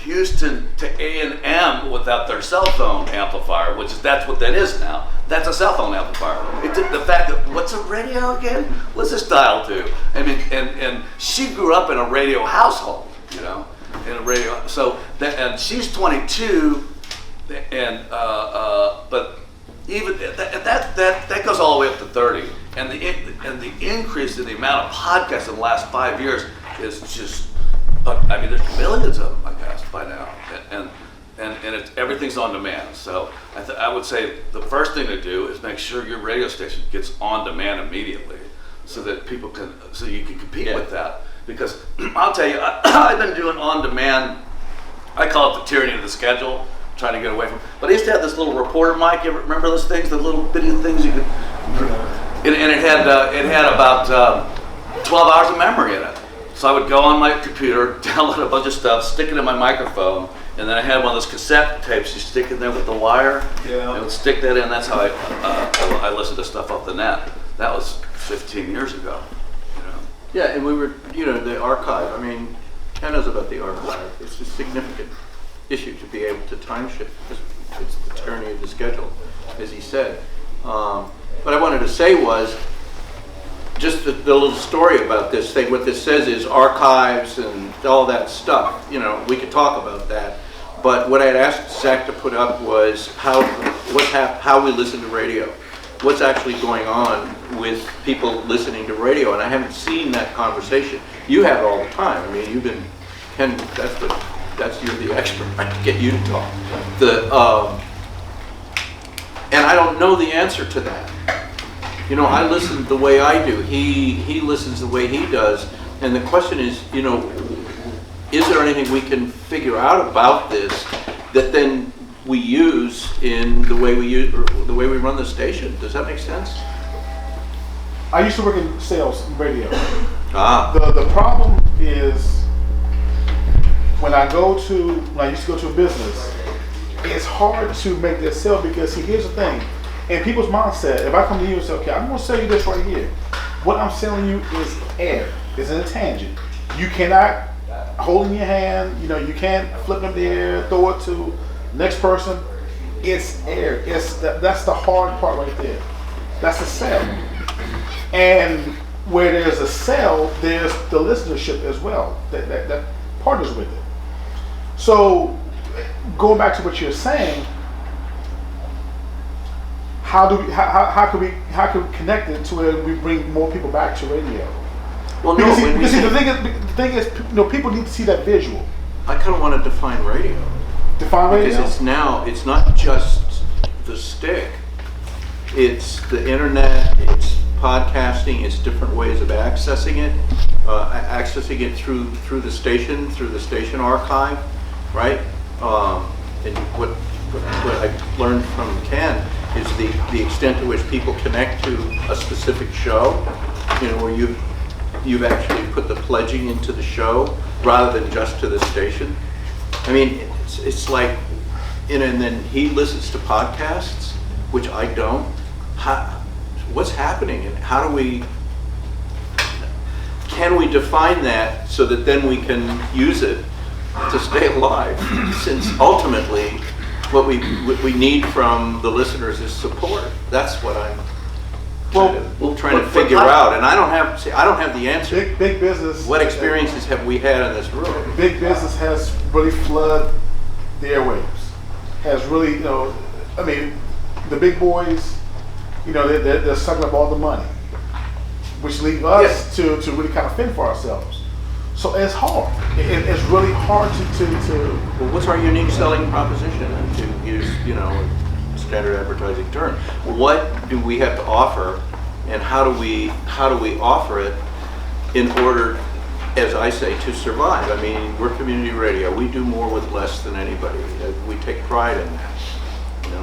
Houston to A&M without their cell phone amplifier, that's what that is now. That's a cell phone amplifier. The fact that, what's a radio again? What's this dial to? I mean, and she grew up in a radio household, in a radio. So and she's 22, and but even that goes all the way up to 30. And the increase in the amount of podcasts in the last 5 years is just, there's millions of them, I guess, by now, and everything's on demand. So I would say the first thing to do is make sure your radio station gets on demand immediately, so that you can compete with that. Because I'll tell you, I've been doing on demand. I call it the tyranny of the schedule, trying to get away from. But I used to have this little reporter mic. You ever remember those things? The little bitty things you could. And it had about 12 hours of memory in it. So I would go on my computer, download a bunch of stuff, stick it in my microphone, and then I had one of those cassette tapes you stick in there with the wire. Yeah. I would stick that in. That's how I listened to stuff off the net. That was 15 years ago. Yeah, and we were, the archive. Ken knows about the archive. It's a significant issue to be able to time shift. It's the tyranny of the schedule, as he said. What I wanted to say was just the little story about this thing. What this says is archives and all that stuff. We could talk about that. But what I had asked Zach to put up was how we listen to radio. What's actually going on with people listening to radio, and I haven't seen that conversation. You have it all the time. You've been, Ken. You're the expert. I can get you to talk. And I don't know the answer to that. I listen the way I do. He listens the way he does. And the question is, is there anything we can figure out about this that then we use in the way we run the station? Does that make sense? I used to work in sales radio. Ah. The problem is when I used to go to a business, it's hard to make that sale because here's the thing. In people's mindset, if I come to you and say, okay, I'm going to sell you this right here. What I'm selling you is air. It's an tangent. You cannot hold in your hand. You can't flip it in the air, throw it to the next person. It's air. That's the hard part right there. That's the sell. And where there's a sell, there's the listenership as well. That partners with it. So going back to what you're saying, how can we connect it to where we bring more people back to radio? Well, the thing is, people need to see that visual. I kind of want to define radio. Define radio because it's not just the stick. It's the internet. It's podcasting. It's different ways of accessing it. Accessing it through the station archive, right? And what I learned from Ken is the extent to which people connect to a specific show, where you've actually put the pledging into the show rather than just to the station. It's like, and then he listens to podcasts, which I don't. What's happening, and can we define that so that then we can use it to stay alive? Since ultimately, what we need from the listeners is support. That's what I'm trying to figure out, and I don't have the answer. Big business. What experiences have we had in this room? Big business has really flooded the airwaves. Has really, the big boys, they're sucking up all the money, which leave us to really kind of fend for ourselves. So it's hard. It's really hard to. Well, what's our unique selling proposition? To use, a standard advertising term. What do we have to offer, and how do we offer it in order, as I say, to survive? We're community radio. We do more with less than anybody. We take pride in that.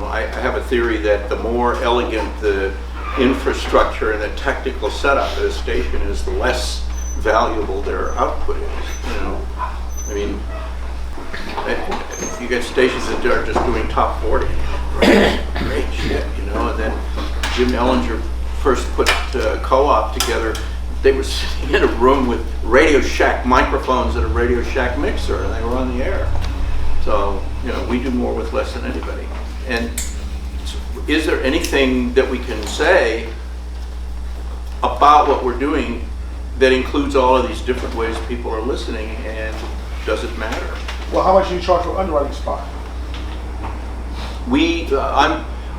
I have a theory that the more elegant the infrastructure and the technical setup of a station is, the less valuable their output is. You get stations that are just doing top 40. Great shit, and then Jim Ellinger first put Co-op together. They were sitting in a room with Radio Shack microphones and a Radio Shack mixer, and they were on the air. So, we do more with less than anybody. And is there anything that we can say about what we're doing that includes all of these different ways people are listening, and does it matter? Well, how much do you charge for underwriting spot?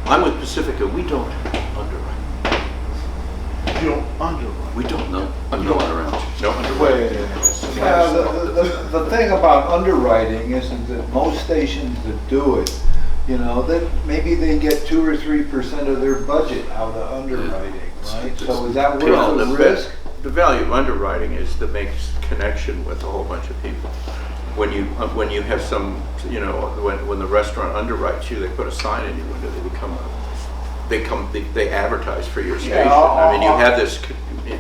I'm with Pacifica. We don't underwrite. You don't underwrite. We don't know. No underwriting. No underwriting. The thing about underwriting isn't that most stations that do it, that maybe they get 2 or 3% of their budget out of underwriting, right? So is that worth the risk? The value of underwriting is that makes connection with a whole bunch of people. When you have some, when the restaurant underwrites you, they put a sign in your window. They advertise for your station. I mean, you have this.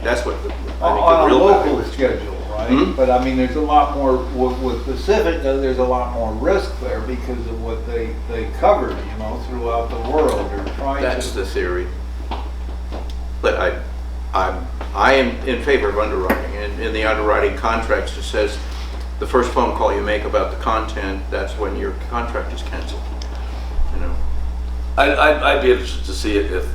That's what I think On the a real local value is. schedule, right? Mhm. But I mean, there's a lot more with Pacifica. There's a lot more risk there because of what they cover, throughout the world. They're trying That's to. the theory. But I am in favor of underwriting, and in the underwriting contracts it says the first phone call you make about the content, that's when your contract is canceled. I'd be interested to see if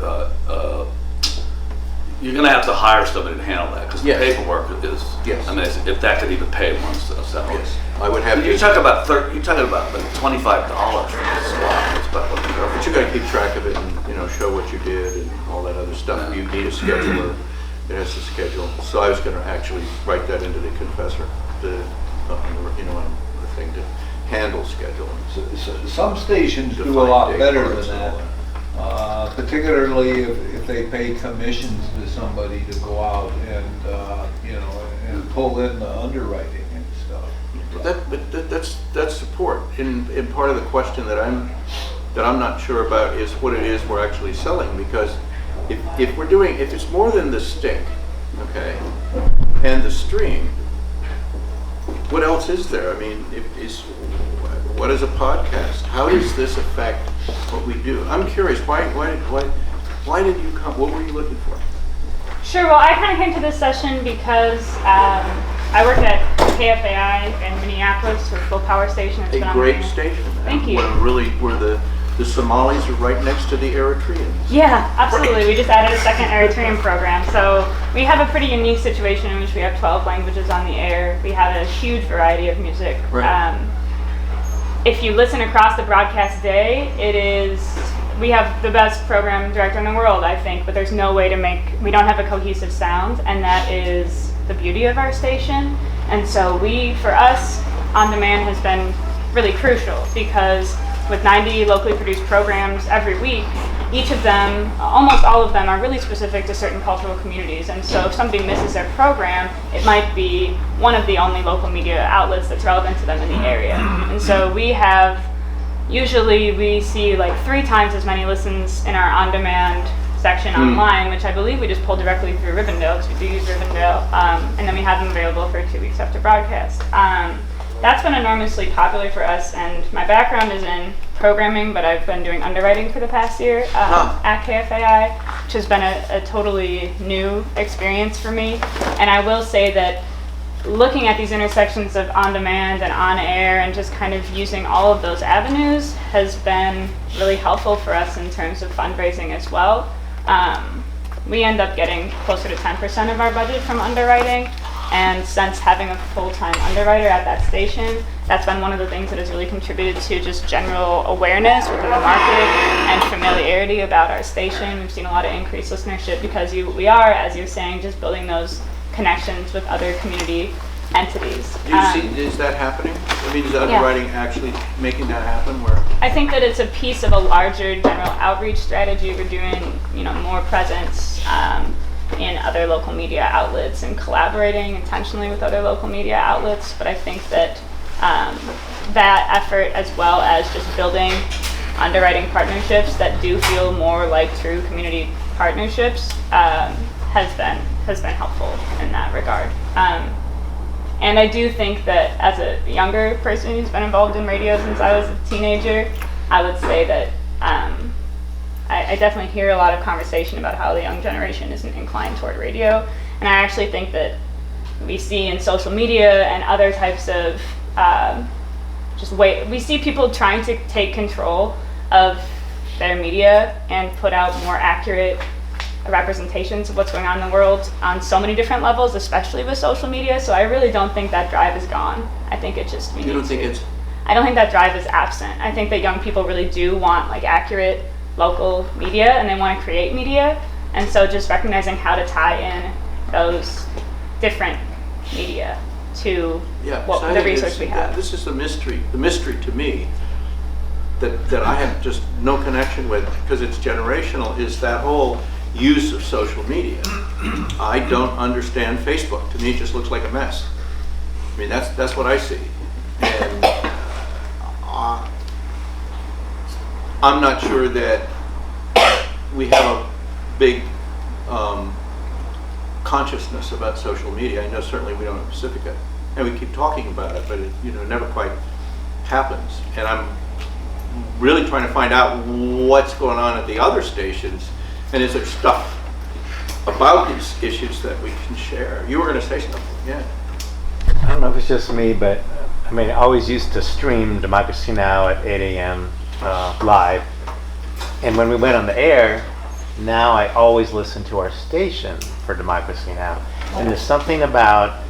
you're going to have to hire somebody to handle that, because Yes. the paperwork is. Yes. I mean, if that could even pay one salary. Yes, I would have. You're talking about you're talking about like $25 for this swap. It's about what the But you got to keep track of it and show what you did and all that other stuff. Yeah. You need a scheduler that has to schedule. So I was going to actually write that into the confessor, on the thing to handle scheduling. Some stations do a Define lot day better parts than and all that, particularly if they pay commissions to somebody to go out and and pull in the underwriting and stuff. But that's support. In part of the question that I'm not sure about is what it is we're actually selling, because if it's more than the stick, okay, and the stream, what else is there? I mean, what is a podcast? How does this affect what we do? I'm curious. Why did you come? What were you looking for? Sure. Well, I kind of came to this session because I work at KFAI in Minneapolis, with full power station. It's been A on great there. station. Thank you. Where the Somalis are right next to the Eritreans. Yeah, absolutely. We just added a second Eritrean program. So we have a pretty unique situation in which we have 12 languages on the air. We have a huge variety of music. Right. If you listen across the broadcast day, we have the best program director in the world, I think, but there's no way we don't have a cohesive sound, and that is the beauty of our station. And so for us, On Demand has been really crucial, because with 90 locally produced programs every week, each of them, almost all of them, are really specific to certain cultural communities. And so if somebody misses their program, it might be one of the only local media outlets that's relevant to them in the area. And so usually we see like 3 times as many listens in our on-demand section online, which I believe we just pull directly through Rivendell, because we do use Rivendell, and then we have them available for 2 weeks after broadcast. That's been enormously popular for us, and my background is in programming, but I've been doing underwriting for the past year at KFAI, which has been a totally new experience for me. And I will say that looking at these intersections of on-demand and on-air and just kind of using all of those avenues has been really helpful for us in terms of fundraising as well. We end up getting closer to 10% of our budget from underwriting. And since having a full-time underwriter at that station, that's been one of the things that has really contributed to just general awareness within the market and familiarity about our station. We've seen a lot of increased listenership because we are, as you're saying, just building those connections with other community entities. Do you see, is that happening? I mean, is underwriting actually making that happen? Where I think that it's a piece of a larger general outreach strategy. We're doing, more presence in other local media outlets and collaborating intentionally with other local media outlets. But I think that that effort, as well as just building underwriting partnerships that do feel more like true community partnerships, has been helpful in that regard. And I do think that as a younger person who's been involved in radio since I was a teenager, I would say that I definitely hear a lot of conversation about how the young generation isn't inclined toward radio. And I actually think that we see in social media and other types of just wait. We see people trying to take control of their media and put out more accurate representations of what's going on in the world on so many different levels, especially with social media. So I really don't think that drive is gone. I think it just You don't think it's? I don't think that drive is absent. I think that young people really do want like accurate local media, and they want to create media. And so just recognizing how to tie in those different media to Yeah, what so I the think research we have. This is the mystery to me that I have just no connection with, because it's generational, is that whole use of social media. I don't understand Facebook. To me, it just looks like a mess. I mean, that's what I see. And I'm not sure that we have a big consciousness about social media. I know certainly we don't at Pacifica, and we keep talking about it, but it never quite happens. And I'm really trying to find out what's going on at the other stations, and is there stuff about these issues that we can share. You were going to say something, yeah. I don't know if it's just me, but I mean, I always used to stream Democracy Now! At 8 a.m. Live, and when we went on the air, now I always listen to our station for Democracy Now! And there's something about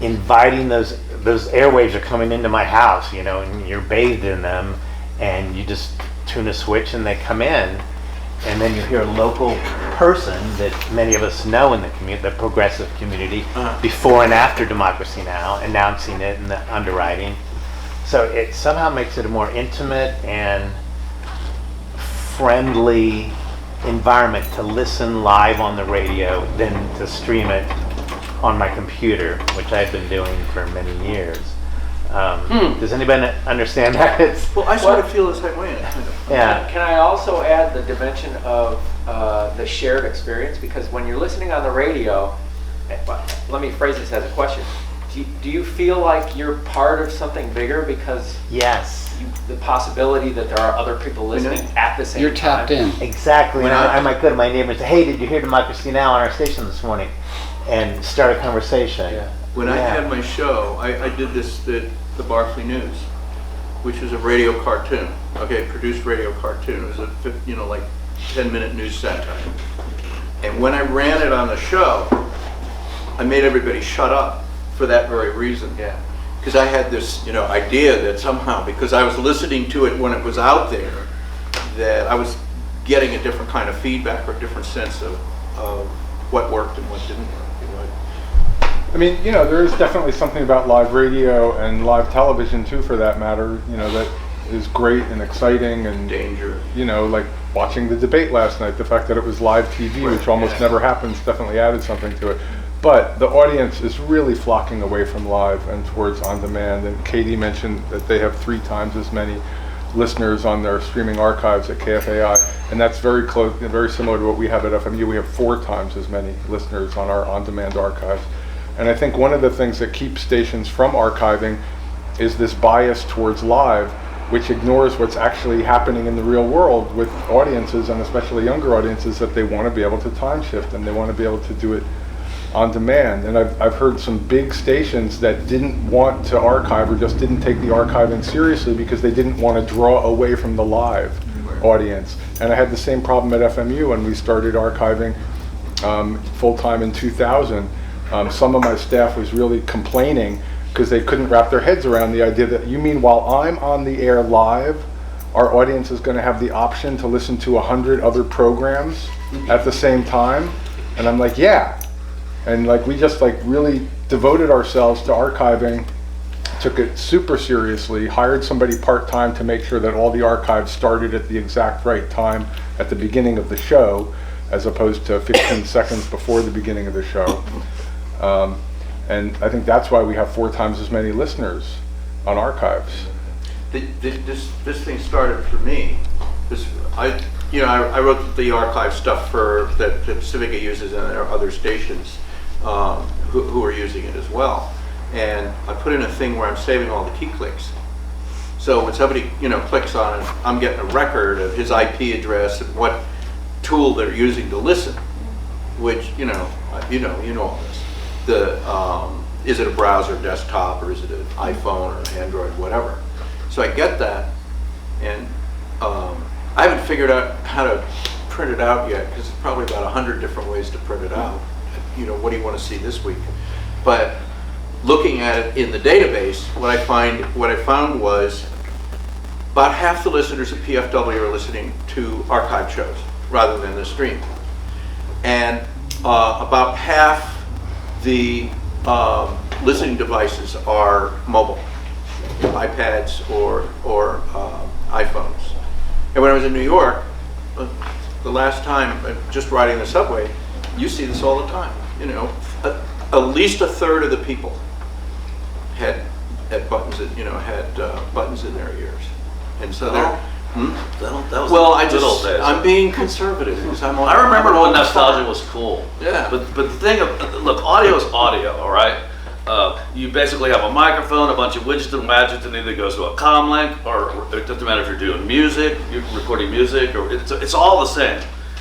inviting those airwaves are coming into my house, and you're bathed in them, and you just tune a switch and they come in, and then you hear a local person that many of us know in the progressive community, before and after Democracy Now! Announcing it in the underwriting. So it somehow makes it a more intimate and friendly environment to listen live on the radio than to stream it on my computer, which I've been doing for many years. Does anybody understand that? Well, I sort of feel the same way. Yeah. Can I also add the dimension of the shared experience? Because when you're listening on the radio, let me phrase this as a question. Do you feel like you're part of something bigger because Yes. the possibility that there are other people listening at the same time? You're tapped in. Exactly. When And I- I might go to my neighbor and say, "Hey, did you hear Democracy Now! On our station this morning?" And start a conversation. Yeah. When I had my show, I did this at the Barclay News, which was a radio cartoon. Okay, produced radio cartoon. It was a like 10-minute news satire. And when I ran it on the show, I made everybody shut up for that very reason. Yeah. Because I had this, idea that somehow, because I was listening to it when it was out there, that I was getting a different kind of feedback or a different sense of what worked and what didn't work. I mean, there is definitely something about live radio and live television too, for that matter, that is great and exciting, and Danger. like watching the debate last night, the fact that it was live TV, which almost never happens, definitely added something to it. But the audience is really flocking away from live and towards on demand. And Katie mentioned that they have 3 times as many listeners on their streaming archives at KFAI, and that's very close, very similar to what we have at FMU. We have 4 times as many listeners on our on-demand archives. And I think one of the things that keeps stations from archiving is this bias towards live, which ignores what's actually happening in the real world with audiences, and especially younger audiences, that they want to be able to time shift and they want to be able to do it on demand. And I've heard some big stations that didn't want to archive, or just didn't take the archiving seriously because they didn't want to draw away from the live audience. And I had the same problem at FMU when we started archiving full-time in 2000. Some of my staff was really complaining because they couldn't wrap their heads around the idea that, you mean while I'm on the air live, our audience is going to have the option to listen to 100 other programs at the same time? And I'm like, yeah. And we just really devoted ourselves to archiving, took it super seriously, hired somebody part-time to make sure that all the archives started at the exact right time at the beginning of the show, as opposed to 15 seconds before the beginning of the show. And I think that's why we have 4 times as many listeners on archives. This thing started for me. I wrote the archive stuff that Pacifica uses, and there are other stations who are using it as well. And I put in a thing where I'm saving all the key clicks. So when somebody clicks on it, I'm getting a record of his IP address and what tool they're using to listen. Which you know all this. is it a browser desktop, or is it an iPhone or an Android, whatever. So I get that, and I haven't figured out how to print it out yet, because it's probably about 100 different ways to print it out. You know, what do you want to see this week? But looking at it in the database, what I found was about half the listeners of PFW are listening to archive shows rather than the stream, and about half the listening devices are mobile, iPads or iPhones. And when I was in New York, the last time, just riding the subway, you see this all the time. You know, at least a third of the people had buttons in their ears, and so they're. That was Well, the good old days. I'm being conservative because I remember when nostalgia was cool. Yeah. But the thing of, look, audio is audio, all right? You basically have a microphone, a bunch of widgets and gadgets, and either goes to a comm link, or it doesn't matter if you're doing music, you're recording music, or it's all the same.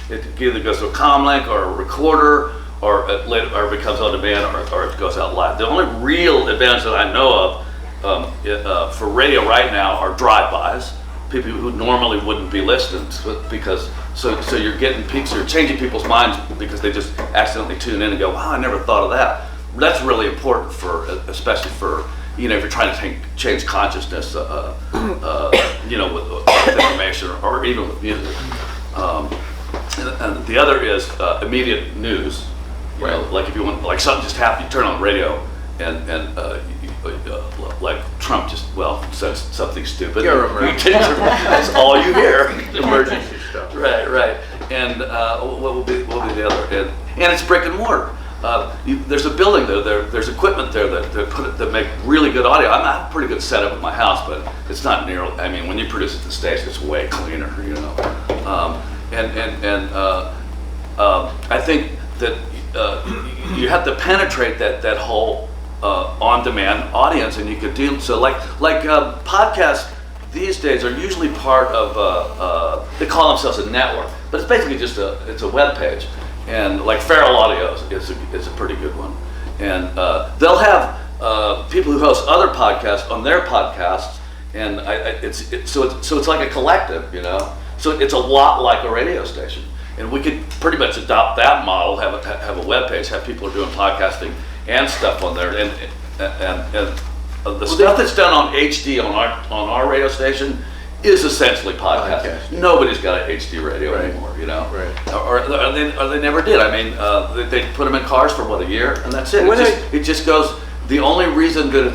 It either goes to a comm link or a recorder, or it becomes on demand, or it goes out live. The only real advantage that I know of for radio right now are drive-bys. People who normally wouldn't be listening because so you're getting peaks, you're changing people's minds because they just accidentally tune in and go, wow, I never thought of that. That's really important especially for, you know, if you're trying to change consciousness, you know, with information or even with music. And the other is immediate news. You know, like if you want, like something just happened, you turn on the radio and like Trump just says something stupid. That's all you hear. Emergency stuff. Right. And what will be the other? And it's brick and mortar. There's a building there's equipment there that make really good audio. I have a pretty good setup at my house, but it's not near. I mean, when you produce at the station, it's way cleaner, you know. I think that you have to penetrate that whole on-demand audience, and you could do so. Like podcasts these days are usually part of. They call themselves a network, but it's basically just it's a web page. And like Feral Audio is a pretty good one, and they'll have people who host other podcasts on their podcasts, and so it's like a collective, you know. So it's a lot like a radio station, and we could pretty much adopt that model, have a web page, have people who are doing podcasting and stuff on there, and the stuff that's done on HD on our radio station is essentially podcast. Nobody's got an HD radio anymore, you know. Right. Or they never did. I mean, they put them in cars for a year, and that's it. It just goes. The only reason that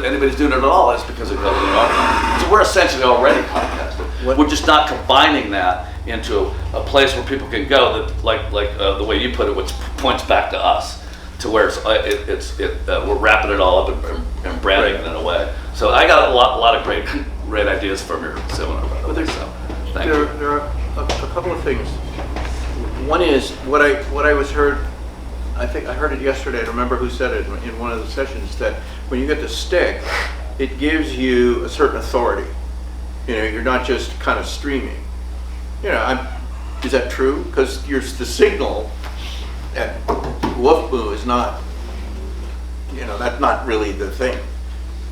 anybody's doing it at all is because it goes in our. So we're essentially already podcasting. We're just not combining that into a place where people can go that, like the way you put it, which points back to us, to where we're wrapping it all up and branding it in a way. So I got a lot of great ideas from your seminar. So thank you. There are a couple of things. One is what I was heard. I think I heard it yesterday. I don't remember who said it in one of the sessions, that when you get the stick, it gives you a certain authority. You know, you're not just kind of streaming. You know, is that true? Because the signal at Wolfboo is not. You know, that's not really the thing.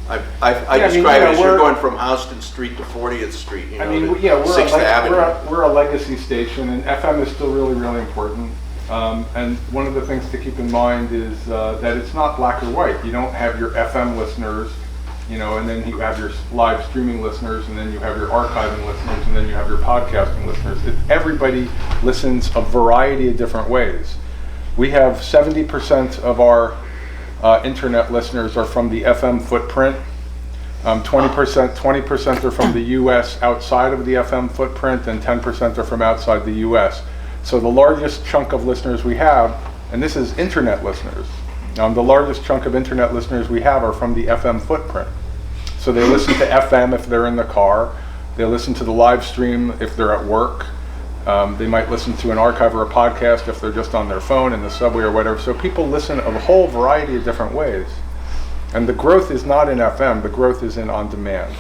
I describe it as you're going from Houston Street to 40th Street. You know, we're 6th Avenue. We're a legacy station, and FM is still really, really important. And one of the things to keep in mind is that it's not black or white. You don't have your FM listeners, you know, and then you have your live streaming listeners, and then you have your archiving listeners, and then you have your podcasting listeners. Everybody listens a variety of different ways. We have 70% of our internet listeners are from the FM footprint. 20% are from the U.S. outside of the FM footprint, and 10% are from outside the U.S. So the largest chunk of listeners we have, and this is internet listeners, the largest chunk of internet listeners we have are from the FM footprint. So they listen to FM if they're in the car, they listen to the live stream if they're at work, they might listen to an archive or a podcast if they're just on their phone in the subway or whatever. So people listen a whole variety of different ways. And the growth is not in FM, the growth is in on-demand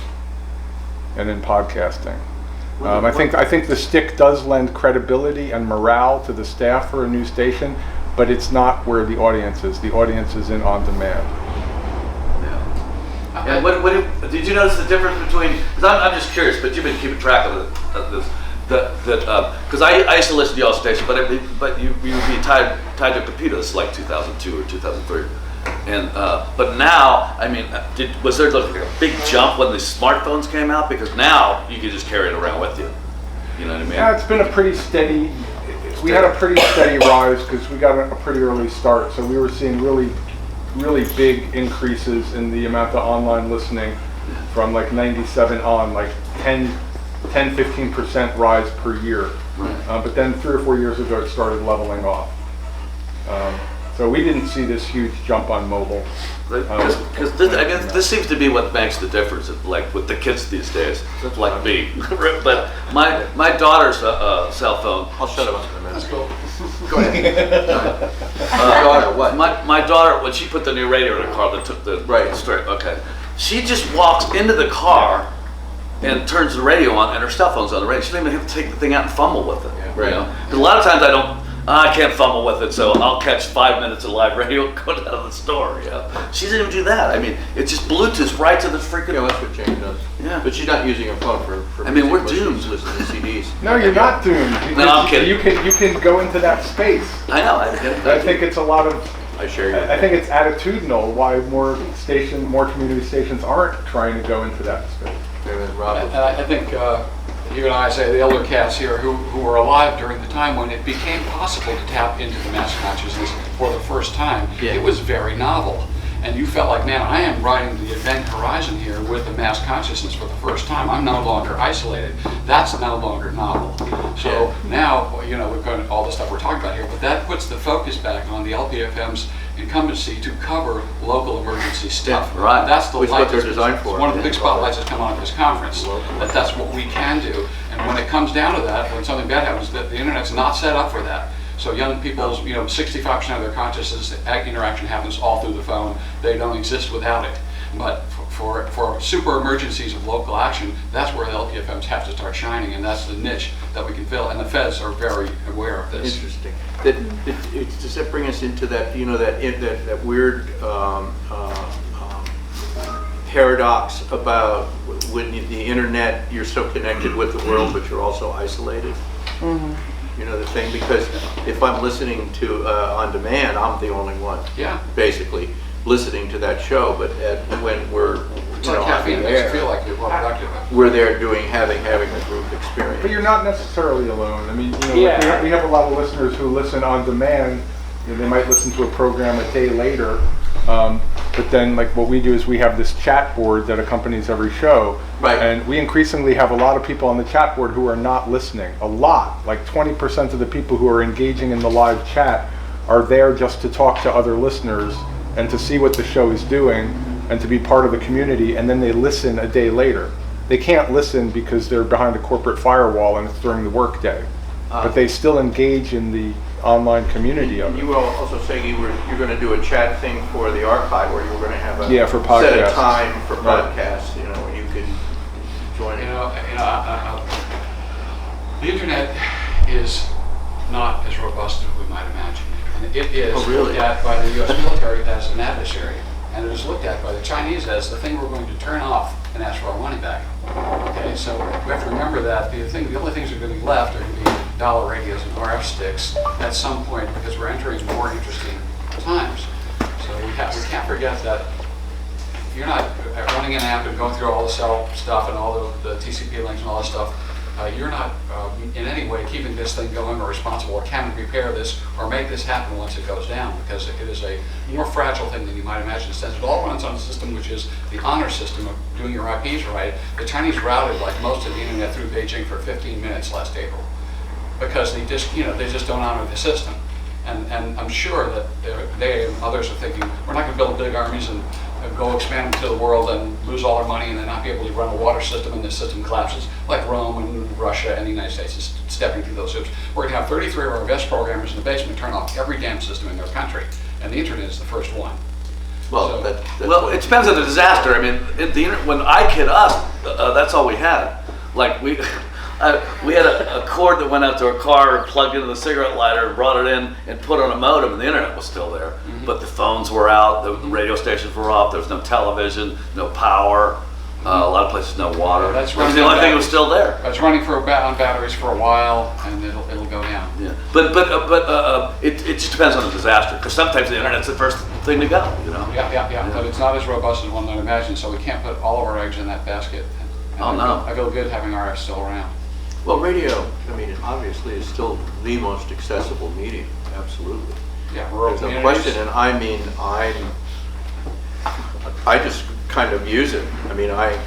and in podcasting. I think the stick does lend credibility and morale to the staff for a new station, but it's not where the audience is. The audience is in on demand. Yeah. And did you notice the difference between? Because I'm just curious, but you've been keeping track of this. Because I used to listen to y'all's station, but you would be tied to a computer. It's like 2002 or 2003, and but now, I mean, was there like a big jump when the smartphones came out? Because now you can just carry it around with you. You know what I mean? Yeah, it's been a pretty steady. We had a pretty steady rise because we got a pretty early start, so we were seeing really big increases in the amount of online listening from like 97 on, like 10-15% rise per year. But then 3 or 4 years ago it started leveling off. So we didn't see this huge jump on mobile. Because this seems to be what makes the difference, like with the kids these days, like me. But my daughter's cell phone. I'll shut up in a minute. That's cool. Go ahead. Daughter, what? My daughter, when she put the new radio in the car, that took the straight. Okay, she just walks into the car and turns the radio on, and her cell phone's on the radio. She doesn't even have to take the thing out and fumble with it. Yeah. You know? 'Cause a lot of times I can't fumble with it, so I'll catch 5 minutes of live radio and go down to the store. You know? She doesn't even do that. I mean, it's just Bluetooth right to the freaking. Yeah, that's what Jane does. Yeah. But she's not using her phone for I mean, we're music, but doomed. she's listening to CDs. No, you're not doomed. No, I'm kidding. You can go into that space. I know. I think it's a lot of. I share your. I think it's attitudinal why more community stations aren't trying to go into that space. Rob. I think you and I say the elder cats here who were alive during the time when it became possible to tap into the mass consciousness for the first time. Yeah. It was very novel. And you felt like, man, I am riding the event horizon here with the mass consciousness for the first time. I'm no longer isolated. That's no longer novel. So now, you know, we've got all the stuff we're talking about here, but that puts the focus back on the LPFM's incumbency to cover local emergency stuff. Yeah, right. That's the Which is light what they're that's- designed for. One of the big Yeah. spotlights that's come on at this conference. That's what we can do. And when it comes down to that, when something bad happens, the internet's not set up for that. So young people's, 65% of their consciousness interaction happens all through the phone. They don't exist without it. But for super emergencies of local action, that's where the LPFMs have to start shining, and that's the niche that we can fill. And the feds are very aware of this. Interesting. Does that bring us into that, that weird paradox about when the internet, you're so connected with the world, but you're also isolated? You know the thing, because if I'm listening to on demand, I'm the only one. Yeah. Basically, listening to that show, but when we're It's like caffeine, it makes you feel like you're more productive. we're there having a group experience. But you're not necessarily alone. I mean, Yeah. we have a lot of listeners who listen on demand. They might listen to a program a day later. But then, like, what we do is we have this chat board that accompanies every show. Right. And we increasingly have a lot of people on the chat board who are not listening. A lot. Like 20% of the people who are engaging in the live chat are there just to talk to other listeners and to see what the show is doing and to be part of the community, and then they listen a day later. They can't listen because they're behind a corporate firewall and it's during the workday. But they still engage in the online community of it. You were also saying you're going to do a chat thing for the archive, where you were going to have a for set of podcasts. time for Right. podcasts, where you could join in. The internet is not as robust as we might imagine. And it is Oh, really? looked at by the U.S. military as an adversary. And it is looked at by the Chinese as the thing we're going to turn off and ask for our money back. Okay, so we have to remember that the only things that are going to be left are going to be dollar radios and RF sticks at some point, because we're entering more interesting times. So we can't forget that you're not running an app and going through all the cell stuff and all the TCP links and all that stuff. You're not in any way keeping this thing going or responsible or can repair this or make this happen once it goes down, because it is a more fragile thing than you might imagine. Since it all runs on a system which is the honor system of doing your IPs right, the Chinese routed like most of the internet through Beijing for 15 minutes last April, because they just don't honor the system. And I'm sure that they and others are thinking, we're not going to build big armies and go expand to the world and lose all our money and then not be able to run a water system, and the system collapses, like Rome and Russia and the United States is stepping through those hoops. We're going to have 33 of our best programmers in the basement turn off every damn system in their country, and the internet is the first one. Well, So- that's Well, what- it depends on the disaster. I mean, when I kid us, that's all we had. Like We had a cord that went out to a car, plugged into the cigarette lighter, brought it in, and put on a modem, and the internet was still there. But the phones were out, the radio stations were off, there was no television, no power, a lot of places no water. That's It was running the only on thing that was still there. It's running on batteries for a while, and it'll go down. Yeah, but it just depends on the disaster, because sometimes the internet's the first thing to go, you know? Yeah, but it's not as robust as one might imagine, so we can't put all of our eggs in that basket. And Oh, no. I feel good having RF still around. Well, radio, I mean, obviously is still the most accessible medium, absolutely. Yeah, rural There's no communities. question, and I mean, I just kind of use it. I mean, I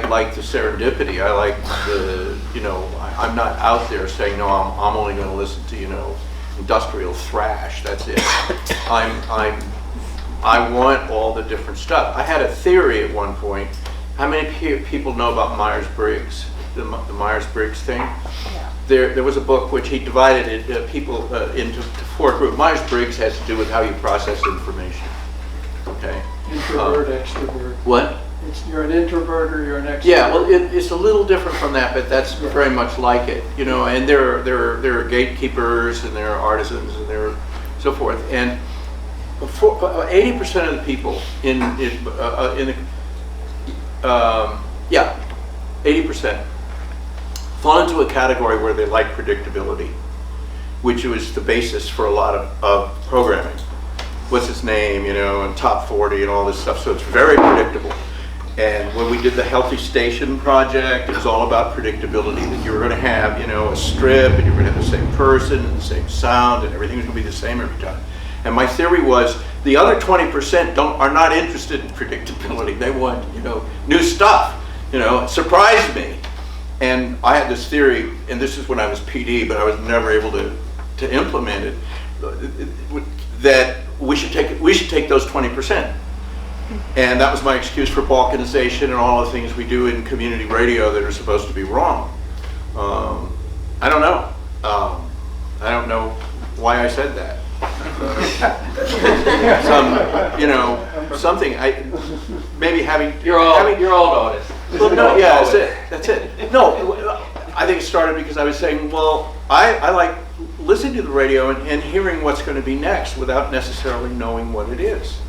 like the serendipity. I like the, you know, I'm not out there saying, no, I'm only going to listen to, you know, industrial thrash. That's it. I want all the different stuff. I had a theory at one point. How many people know about Myers-Briggs, the Myers-Briggs thing? Yeah. There was a book which he divided people into 4 groups. Myers-Briggs has to do with how you process information. Okay. Introvert, extrovert. What? You're an introvert or you're an extrovert. Yeah, well, it's a little different from that, but that's very much like it, you know. And there are gatekeepers, and there are artisans, and there are so forth. And 80% of the people in the 80% fall into a category where they like predictability, which was the basis for a lot of programming. What's its name, you know, and top 40 and all this stuff. So it's very predictable. And when we did the Healthy Station project, it was all about predictability, that you were going to have, you know, a strip, and you were going to have the same person and the same sound, and everything was going to be the same every time. And my theory was the other 20% are not interested in predictability. They want, you know, new stuff. You know, it surprised me. And I had this theory, and this is when I was PD, but I was never able to implement it, that we should take those 20%. And that was my excuse for balkanization and all the things we do in community radio that are supposed to be wrong. I don't know. I don't know why I said that. You know, something. Maybe having. You're old, Otis. Well, no, yeah, that's it. No, I think it started because I was saying, well, I like listening to the radio and hearing what's going to be next without necessarily knowing what it is.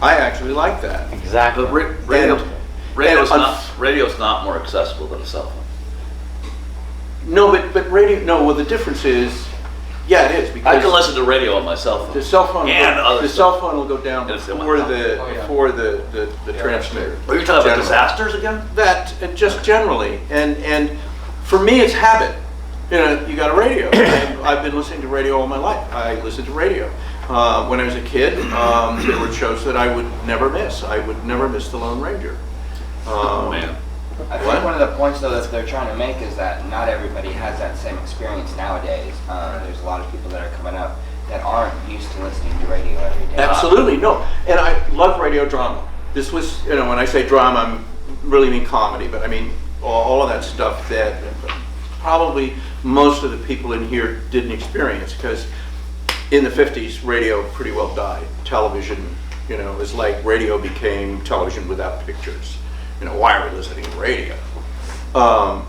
I actually like that. Exactly. But radio's not more accessible than a cell phone. No, but radio. No, well, the difference is, yeah, it is because I can listen to radio on my cell phone. the cell phone. And other the stuff. cell phone will go down Yes, it before went the transmitter. Are you talking about Generally. disasters again? That and just generally, and for me, it's habit. You know, you got a radio. And I've been listening to radio all my life. I listened to radio. When I was a kid, there were shows that I would never miss. I would never miss The Lone Ranger. Oh man. I think one of the points, though, that they're trying to make is that not everybody has that same experience nowadays. There's a lot of people that are coming up that aren't used to listening to radio every day. Absolutely, no. And I love radio drama. This was, you know, when I say drama, I really mean comedy, but I mean all of that stuff that probably most of the people in here didn't experience, because in the 50s, radio pretty well died. Television, you know, it was like radio became television without pictures. You know, why are we listening to radio? But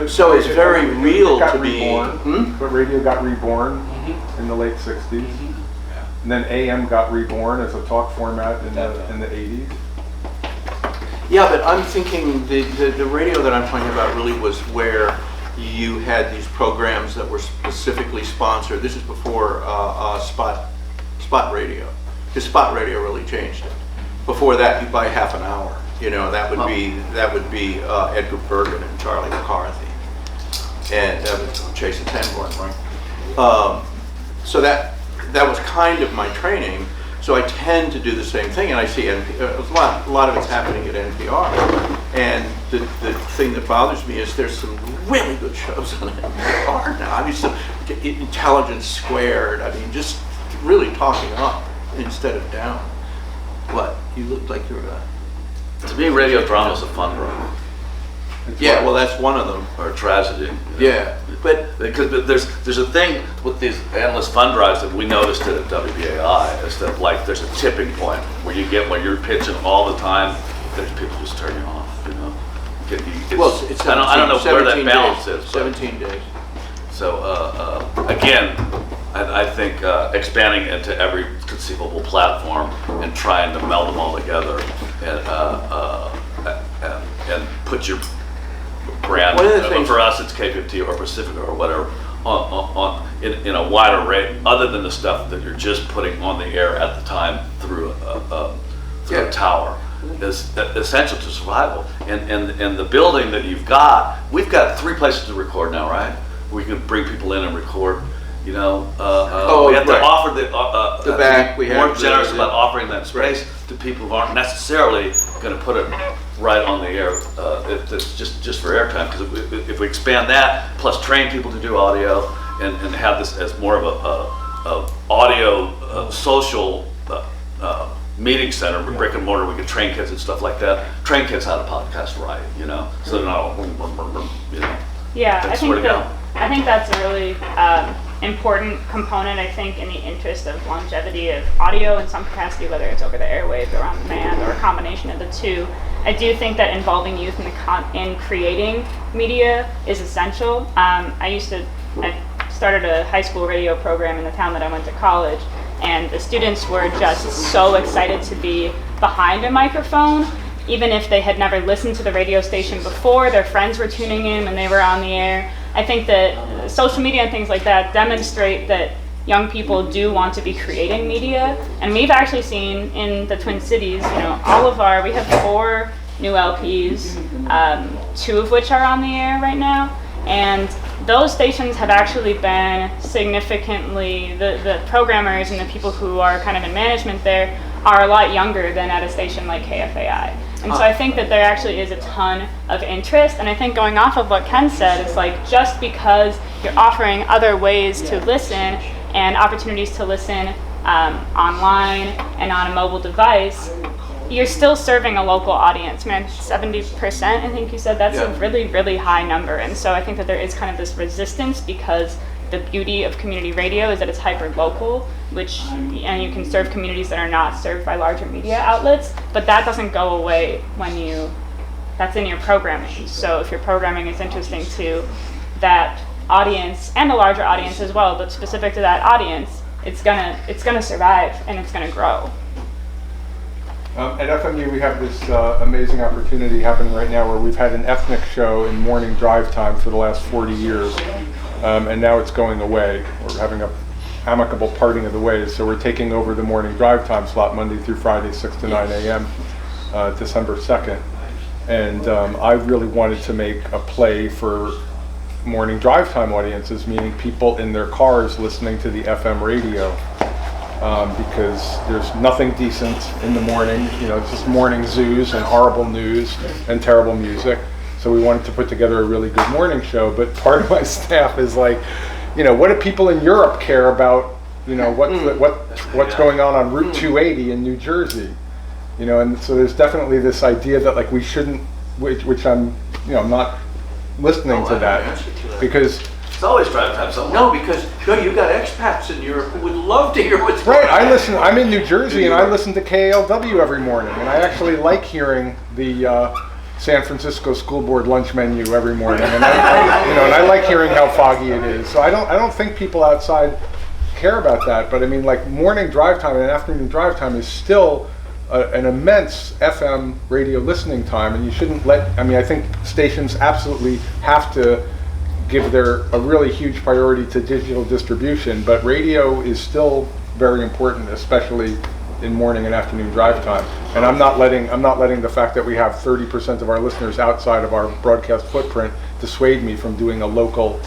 So it's very radio real got to me. reborn. But radio got reborn in the late 60s. And then AM got reborn as a talk format in the 80s. Yeah, but I'm thinking the radio that I'm talking about really was where you had these programs that were specifically sponsored. This is before spot radio, because spot radio really changed it. Before that, you'd buy half an hour. You know, that would be Edgar Bergen and Charlie McCarthy, and Jason Sanborn, right? So that was kind of my training. So I tend to do the same thing, and I see a lot of it's happening at NPR. And the thing that bothers me is there's some really good shows on NPR now. I mean, some Intelligence Squared. I mean, just really talking up instead of down. What? You look like you're To me, radio drama is a fun drama yeah, well, that's one of them. or a tragedy. Yeah, but Because there's a thing with these endless fund drives that we noticed at WBAI is that, like, there's a tipping point where you're pitching all the time, there's people just turn you off, you know. Well, it's I don't know where that 17 balance days, is. but- 17 days. So again, I think expanding into every conceivable platform and trying to meld them all together and put your brand. One of the things- For us, it's K50 or Pacifica or whatever in a wider array, other than the stuff that you're just putting on the air at the time through a tower. Is essential to survival, and the building that we've got 3 places to record now, right? We can bring people in and record. You know, we have to right. offer The back, we more have generous the- about offering that space to people who aren't necessarily going to put it right on the air. If it's just for airtime, because if we expand that, plus train people to do audio and have this as more of a audio social. Meeting center, brick and mortar, we can train kids and stuff like that. Train kids how to podcast right, you know, so they're not all, you know. Yeah, That's where to go. I think that's a really important component, I think, in the interest of longevity of audio in some capacity, whether it's over the airwaves or on demand or a combination of the two. I do think that involving youth in creating media is essential. I started a high school radio program in the town that I went to college, and the students were just so excited to be behind a microphone. Even if they had never listened to the radio station before, their friends were tuning in when they were on the air. I think that social media and things like that demonstrate that young people do want to be creating media. And we've actually seen in the Twin Cities, you know, we have 4 new LPs, 2 of which are on the air right now. And those stations have actually been significantly, the programmers and the people who are kind of in management there are a lot younger than at a station like KFAI. And so I think that there actually is a ton of interest. And I think going off of what Ken said, it's like just because you're offering other ways to listen and opportunities to listen online and on a mobile device, you're still serving a local audience. Man, 70%, I think you said, that's a really, really high number. And so I think that there is kind of this resistance because the beauty of community radio is that it's hyper-local, and you can serve communities that are not served by larger media outlets, but that doesn't go away that's in your programming. So if your programming is interesting to that audience and a larger audience as well, but specific to that audience, it's gonna survive and it's gonna grow. At FMU, we have this amazing opportunity happening right now where we've had an ethnic show in morning drive time for the last 40 years, and now it's going away. We're having a amicable parting of the ways, so we're taking over the morning drive time slot Monday through Friday, 6 to 9 a.m., December 2nd. And I really wanted to make a play for morning drive time audiences, meaning people in their cars listening to the FM radio. Because there's nothing decent in the morning, you know, it's just morning zoos and horrible news and terrible music. So we wanted to put together a really good morning show, but part of my staff is like, you know, what do people in Europe care about, you know, what's going on Route 280 in New Jersey? You know, and so there's definitely this idea that like we shouldn't, which I'm, you know, not listening to that because It's always drive time somewhere. No, because you got expats in Europe who would love to hear what's right. going on. I'm in New Jersey and I listen to KALW every morning, and I actually like hearing the San Francisco School Board lunch menu every morning, and I like hearing how foggy it is. So I don't think people outside care about that, but I mean, like morning drive time and afternoon drive time is still an immense FM radio listening time, and you shouldn't I think stations absolutely have to give a really huge priority to digital distribution, but radio is still very important, especially in morning and afternoon drive time. And I'm not letting the fact that we have 30% of our listeners outside of our broadcast footprint dissuade me from doing a local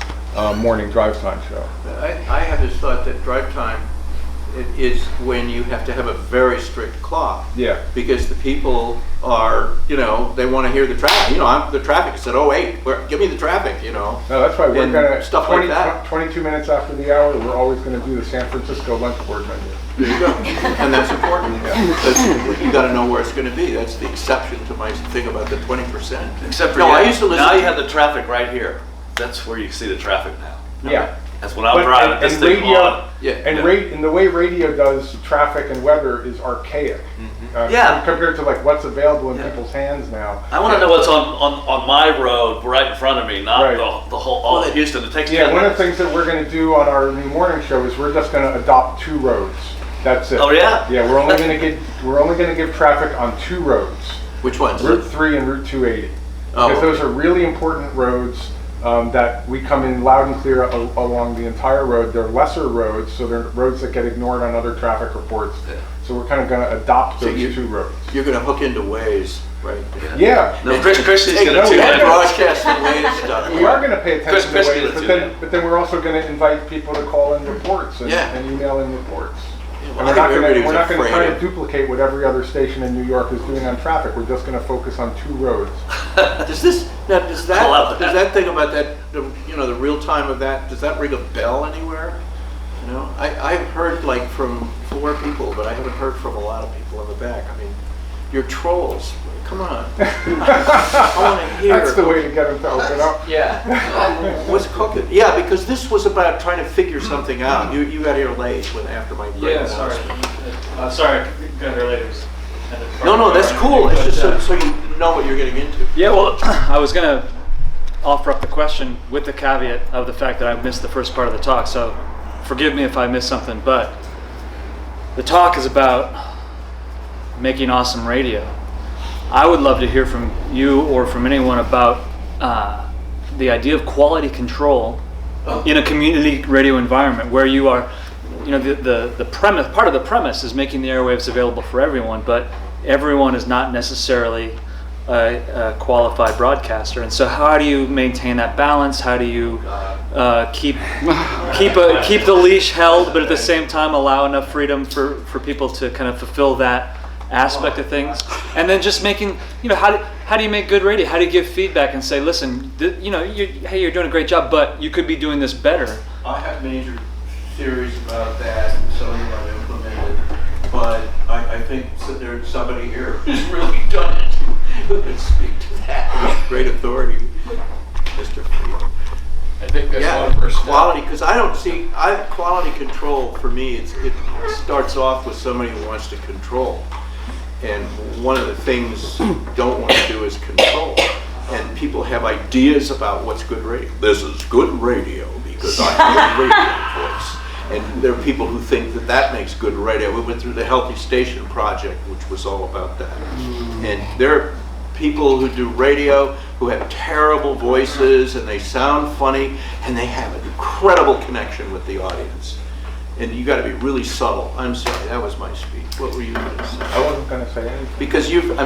morning drive time show. I have this thought that drive time is when you have to have a very strict clock. Yeah. Because the people are, they want to hear the traffic. The traffic said, "Oh, wait, give me the traffic," No, that's right. We're And going to, stuff like that. 22 minutes after the hour, we're always going to do the San Francisco lunch board menu. There you go. And that's important. Because you got to know where it's going to be. That's the exception to my thing about the 20%. Except for I used to listen. Now you have the traffic right here. That's where you see the traffic now. Yeah. That's when I'm driving. This thing on. And the way radio does traffic and weather is archaic. Compared to like what's available in people's hands now. I want to know what's on my road right in front of me, not the whole all of Houston. It takes 10 one of minutes. the things that we're going to do on our new morning show is we're just going to adopt 2 roads. That's it. Oh yeah? Yeah, we're only going to give traffic on 2 roads. Which ones? Route 3 and Route 280. Because those are really important roads that we come in loud and clear along the entire road. They're lesser roads, so they're roads that get ignored on other traffic reports. Yeah. So we're kind of going to adopt those 2 roads. You're going to hook into Waze, right? Yeah. No, Christy's going to broadcast the Waze stuff. We are going to pay attention to Waze, but then we're also going to invite people to call in reports and email in reports. And we're not going to try to duplicate what every other station in New York is doing on traffic. We're just going to focus on 2 roads. Does that thing about that, the real time of that, does that ring a bell anywhere? I've heard like from 4 people, but I haven't heard from a lot of people in the back. I mean, you're trolls. Come on. I want to hear. That's the way to get them to open up. Yeah. What's cooking? Yeah, because this was about trying to figure something out. You got here late after my break. Yeah, sorry. Sorry, I got here late. No, that's cool. It's just so you know what you're getting into. Yeah, well, I was going to offer up the question with the caveat of the fact that I missed the first part of the talk, so forgive me if I missed something, but the talk is about making awesome radio. I would love to hear from you or from anyone about the idea of quality control in a community radio environment where you are, the premise, part of the premise is making the airwaves available for everyone, but everyone is not necessarily a qualified broadcaster. And so how do you maintain that balance? How do you keep the leash held, but at the same time allow enough freedom for people to kind of fulfill that aspect of things? And then just making, how do you make good radio? How do you give feedback and say, listen, hey, you're doing a great job, but you could be doing this better? I have major theories about that, and some of them I've implemented, but I think there's somebody here who's really done it, who can speak to that with great authority, Mr. Freeman. I think that's one first step. Quality, because I don't see, quality control for me, it starts off with somebody who wants to control. And one of the things you don't want to do is control. And people have ideas about what's good radio. This is good radio because I have a radio voice. And there are people who think that makes good radio. We went through the Healthy Station Project, which was all about that. And there are people who do radio who have terrible voices and they sound funny and they have an incredible connection with the audience. And you got to be really subtle. I'm sorry, that was my speech. What were you going to say? I wasn't going to say anything. Because you've.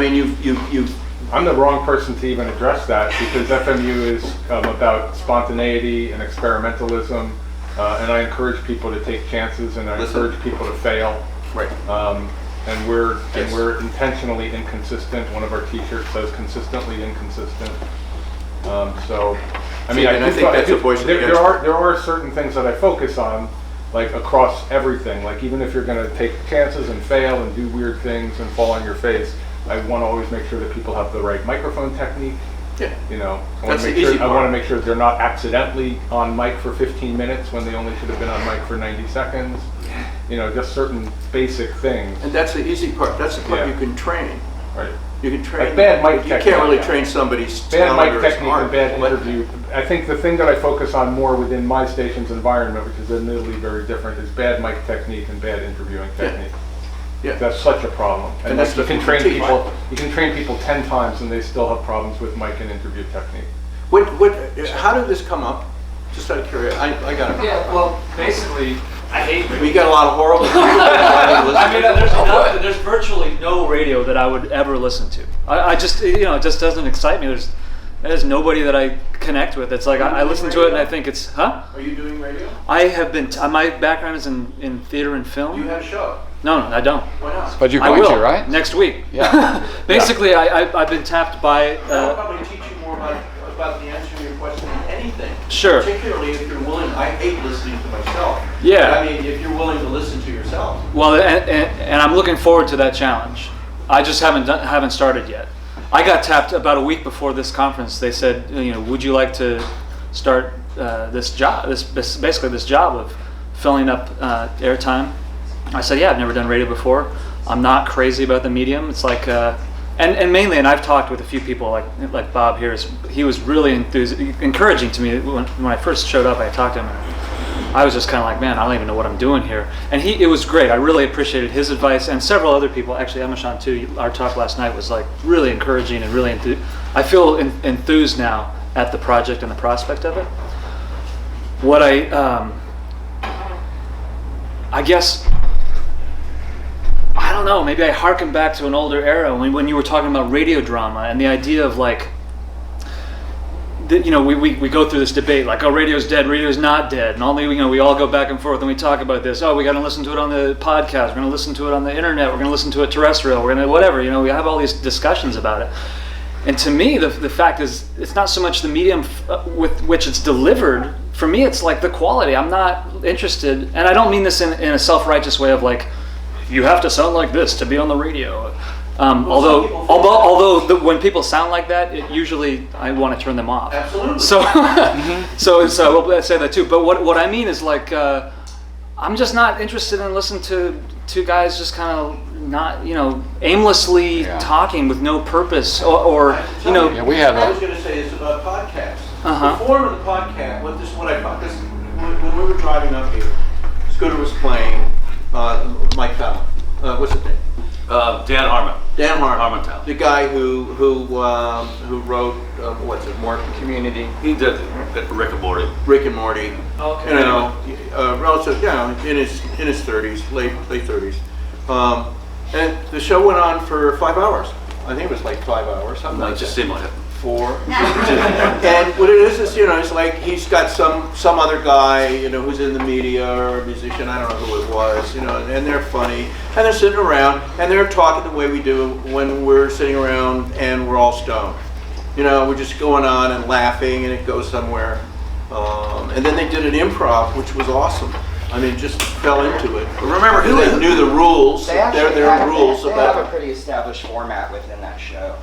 I'm the wrong person to even address that because FMU is about spontaneity and experimentalism, and I encourage people to take chances and I encourage people to fail. Right. And we're intentionally inconsistent. One of our T-shirts says consistently inconsistent. I think that's a voice. There are certain things that I focus on, like across everything. Like even if you're going to take chances and fail and do weird things and fall on your face, I want to always make sure that people have the right microphone technique. Yeah. I want to make sure they're not accidentally on mic for 15 minutes when they only should have been on mic for 90 seconds. Just certain basic things. And that's the easy part. That's the part you can train. Right. You can train. Like bad mic technique. You can't really train somebody's bad talent mic or his technique art. and bad interview. I think the thing that I focus on more within my station's environment, which is admittedly very different, is bad mic technique and bad interviewing technique. Yeah. That's such a problem. And that's you the can train critique. people. You can train people 10 times and they still have problems with mic and interview technique. How did this come up? Just out of curiosity. I got it. Yeah, well, basically, I hate radio. We got a lot of horrible people. I mean, there's virtually no radio that I would ever listen to. I just, it just doesn't excite me. There's nobody that I connect with. It's like I listen to it and I think it's, huh? Are you doing radio? I have been. My background is in theater and film. You had a show. No, I don't. Why not? But you're I going will to, right? next week. Yeah. Basically, I've been tapped by. I'll probably teach you more about the answer to your question than anything. Sure. Particularly if you're willing. I hate listening to myself. Yeah. But I mean, if you're willing to listen to yourself. Well, and I'm looking forward to that challenge. I just haven't started yet. I got tapped about a week before this conference. They said, would you like to start this job, basically this job of filling up airtime. I said, yeah, I've never done radio before. I'm not crazy about the medium. It's like, and mainly, and I've talked with a few people like Bob here. He was really encouraging to me when I first showed up. I talked to him. And I was just kind of like, man, I don't even know what I'm doing here. And it was great. I really appreciated his advice, and several other people. Actually, Emishan too. Our talk last night was like really encouraging and really I feel enthused now at the project and the prospect of it. What I guess, I don't know, maybe I harken back to an older era when you were talking about radio drama and the idea of like, we go through this debate like, oh, radio's dead, radio's not dead, and we all go back and forth and we talk about this. Oh, we got to listen to it on the podcast, we're going to listen to it on the internet, we're going to listen to it terrestrial, we're going to whatever, we have all these discussions about it. And to me, the fact is, it's not so much the medium with which it's delivered. For me, it's like the quality. I'm not interested, and I don't mean this in a self-righteous way of like, you have to sound like this to be on the radio. Although when people sound like that, it usually I want to turn them off. Absolutely. So, so we'll say that too. But what I mean is like, I'm just not interested in listening to two guys just kind of not aimlessly talking with no purpose or Yeah, we have I was going to say it's about podcasts. Uh-huh. The form of the podcast. What I thought. When we were driving up here, Scooter was playing Mike Fallon. What's his name? Dan Harmon. Dan Harmon. Harmontown. The guy who wrote More Community. He did Rick and Morty. Rick and Morty. Okay. Relative, in his 30s, late 30s. And the show went on for 5 hours. I think it was like 5 hours, something like It just that. seemed like it. 4. And what it is, it's like he's got some other guy, who's in the media or a musician, I don't know who it was, and they're funny, and they're sitting around, and they're talking the way we do when we're sitting around and we're all stoned. We're just going on and laughing, and it goes somewhere. And then they did an improv, which was awesome. I mean, just fell into it. Remember, they knew the rules. They actually There are have, rules they about have a pretty established format within that show.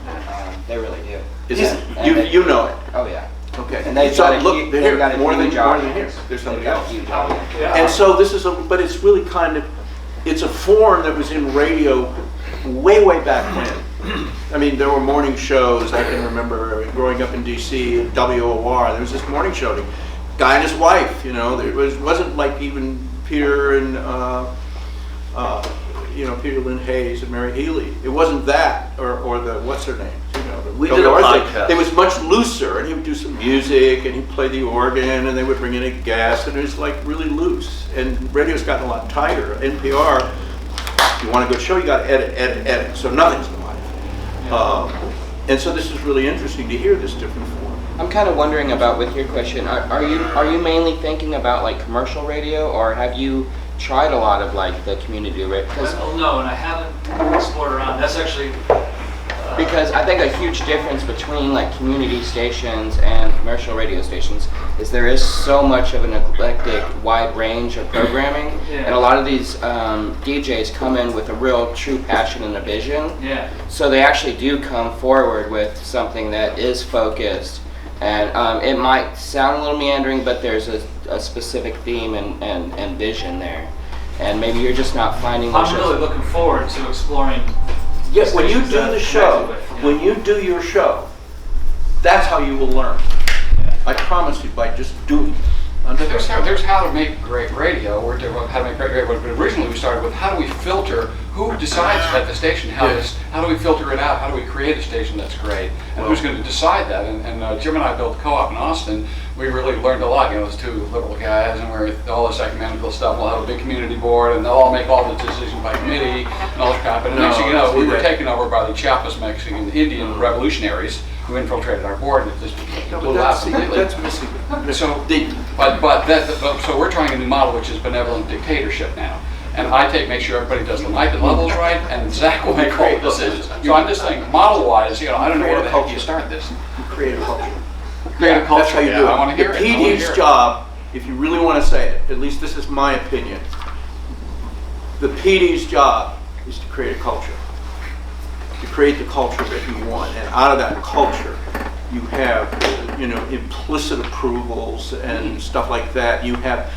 They really do. You know it. Oh yeah. Okay. And they've So got a look, huge- they're they've here. got a More than huge here. audience. There's They've somebody got a else. huge audience. And so this is but it's really kind of, it's a form that was in radio way back when. I mean, there were morning shows. I can remember growing up in D.C. at WOR. There was this morning show. The guy and his wife. There wasn't like even Peter and Peter Lynn Hayes and Mary Healy. It wasn't that or the what's her name? We did a podcast. It was much looser, and he would do some music, and he'd play the organ, and they would bring in a guest, and it was like really loose. And radio's gotten a lot tighter. NPR, if you want a good show, you got to edit. So nothing's live. And so this is really interesting to hear this different form. I'm kind of wondering about with your question. Are you mainly thinking about like commercial radio, or have you tried a lot of like the community radio? No, and I haven't explored around. That's actually Because I think a huge difference between like community stations and commercial radio stations is there is so much of an eclectic, wide range of programming, and a lot of these DJs come in with a real true passion and a vision. Yeah. So they actually do come forward with something that is focused, and it might sound a little meandering, but there's a specific theme and vision there, and maybe you're just not finding those I'm really looking forward to exploring. Yes, when you do the show, when you do your show, that's how you will learn. I promise you, by just doing it. There's how to make great radio, or how to make great radio, but originally we started with how do we filter, who decides at the station, how do we filter it out, how do we create a station that's great, and who's going to decide that, and Jim and I built Co-op in Austin. We really learned a lot, those two liberal guys, and we're all this ecumenical stuff. We'll have a big community board, and they'll all make all the decisions by committee, and all this crap, and the next thing you know, we were taken over by the Chiapas Mexican Indian revolutionaries who infiltrated our board, and it just blew out completely. That's missing. So we're trying a new model, which is benevolent dictatorship now. And I make sure everybody does the NIPED levels right, and Zach will make all the decisions. So I'm just saying, model-wise, I don't know where the heck you start this. Create a culture. Create a culture. That's how you do it. I want to hear it. The PD's job, if you really want to say it, at least this is my opinion, the PD's job is to create a culture. To create the culture that you want. And out of that culture, you have implicit approvals and stuff like that. You have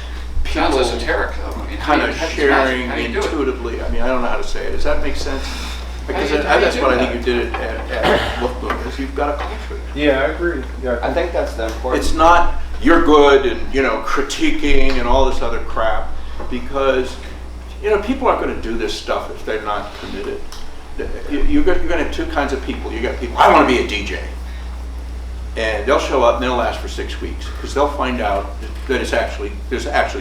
people Sounds esoteric, though. I mean, kind of sharing how do you do it? intuitively. I mean, I don't know how to say it. Does that make sense? Because How do you that's do what I that? think you did at Lufthansa, is you've got a culture. Yeah, I agree. Yeah, I think that's the important. It's not you're good and critiquing and all this other crap, because people aren't going to do this stuff if they're not committed. You're going to have two kinds of people. You got people, I want to be a DJ, and they'll show up and they'll last for 6 weeks because they'll find out that there's actually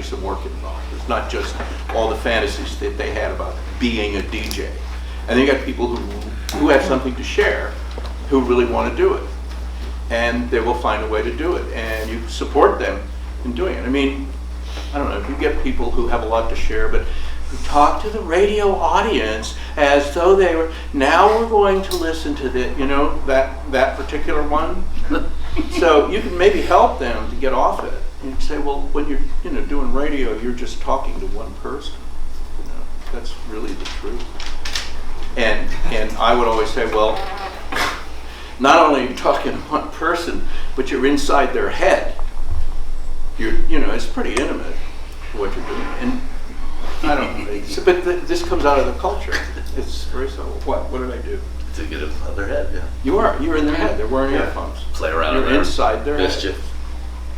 some work involved. It's not just all the fantasies that they had about being a DJ. And then you got people who have something to share, who really want to do it, and they will find a way to do it, and you support them in doing it. I mean, I don't know, if you get people who have a lot to share, but who talk to the radio audience as though they were, now we're going to listen to that particular one. So you can maybe help them to get off it. You can say, well, when you're doing radio, you're just talking to one person. That's really the truth. And I would always say, well, not only are you talking to one person, but you're inside their head. It's pretty intimate what you're doing. And I don't know, but this comes out of the culture. It's very subtle. What did I do? To get inside their head, yeah. You're in their head. They're wearing earphones. Play around You're in there. inside their head. Mischief.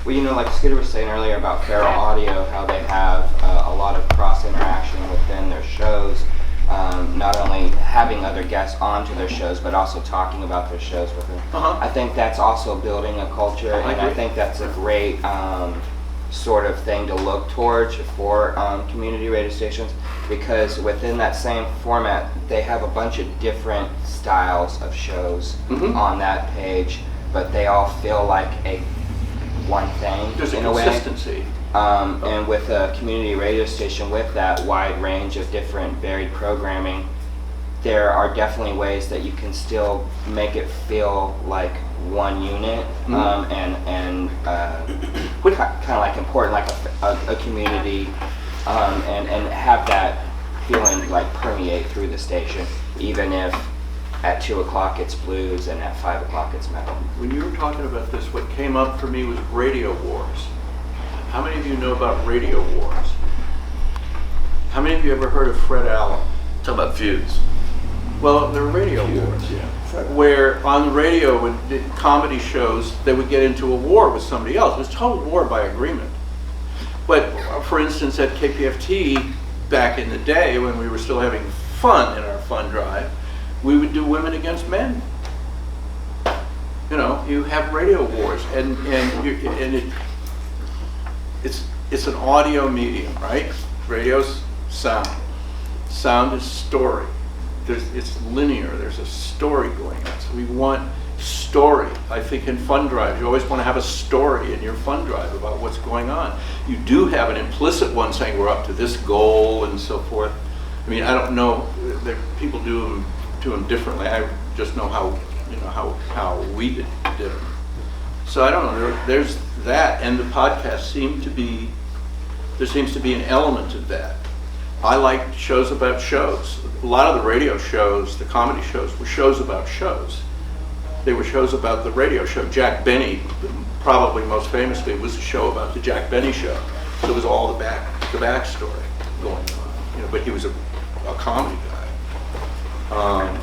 Well, like Skidder was saying earlier about Feral Audio, how they have a lot of cross-interaction within their shows, not only having other guests onto their shows, but also talking about their shows with them. I think that's also building a culture, and I think that's a great sort of thing to look towards for community radio stations, because within that same format, they have a bunch of different styles of shows on that page, but they all feel like one thing. There's in a a way. consistency. And with a community radio station with that wide range of different varied programming, there are definitely ways that you can still make it feel like one unit, and kind of like important, like a community, and have that feeling like permeate through the station, even if at 2 o'clock it's blues and at 5 o'clock it's metal. When you were talking about this, what came up for me was radio wars. How many of you know about radio wars? How many of you ever heard of Fred Allen? Talk about feuds. Well, there were radio wars, where on the radio, when the comedy shows, they would get into a war with somebody else. It was total war by agreement. But for instance, at KPFT, back in the day when we were still having fun in our fun drive, we would do women against men. You have radio wars, and it's an audio medium, right? Radio's sound. Sound is story. It's linear. There's a story going on. So we want story. I think in fun drive, you always want to have a story in your fun drive about what's going on. You do have an implicit one saying we're up to this goal and so forth. I mean, I don't know. People do them differently. I just know how we did them. So I don't know. There's that, and the podcast there seems to be an element of that. I like shows about shows. A lot of the radio shows, the comedy shows, were shows about shows. They were shows about the radio show. Jack Benny, probably most famously, was a show about the Jack Benny show. So it was all the backstory going on. But he was a comedy guy.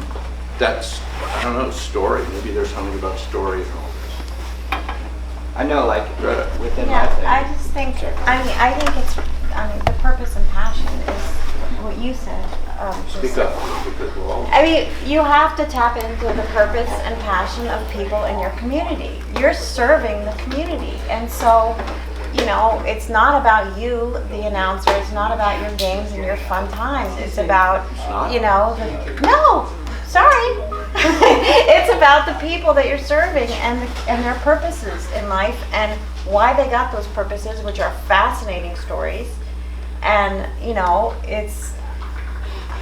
That's, I don't know, story. Maybe there's something about story and all this. I know, like, within Yeah, that thing. I just think, I think the purpose and passion is what you said. Speak up, because we're all... I mean, you have to tap into the purpose and passion of people in your community. You're serving the community. And so, it's not about you, the announcer. It's not about your games and your fun times. It's about, no, sorry. It's about the people that you're serving and their purposes in life and why they got those purposes, which are fascinating stories. And,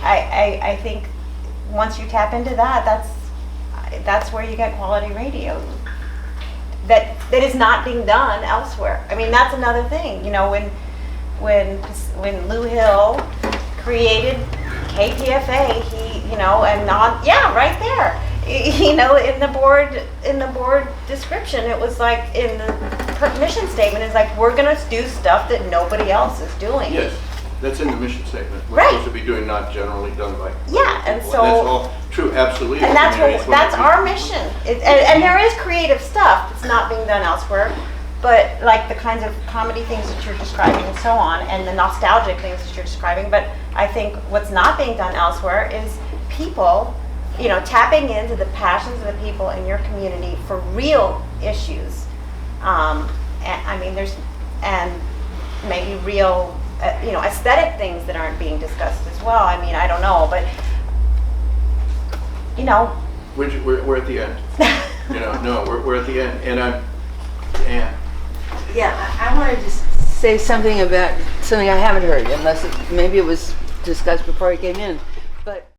I think once you tap into that, that's where you get quality radio that is not being done elsewhere. I mean, that's another thing. When Lou Hill created KPFA, right there. He you know, in the board description, it was like in the mission statement, it's like, we're gonna do stuff that nobody else is doing. Yes, that's in the mission statement. We're Right. supposed to be doing not generally done by. Yeah, and people. so- That's all true, absolutely. And that's Communities what, that's wanna be- our mission. And there is creative stuff that's not being done elsewhere, but like the kinds of comedy things that you're describing and so on, and the nostalgic things that you're describing. But I think what's not being done elsewhere is people, you know, tapping into the passions of the people in your community for real issues. I mean, and maybe real, you know, aesthetic things that aren't being discussed as well. I mean, I don't know, but you know. We're at the end. You know, no, we're at the end, and Anne. Yeah, I wanted to say something about something I haven't heard, unless maybe it was discussed before I came in. But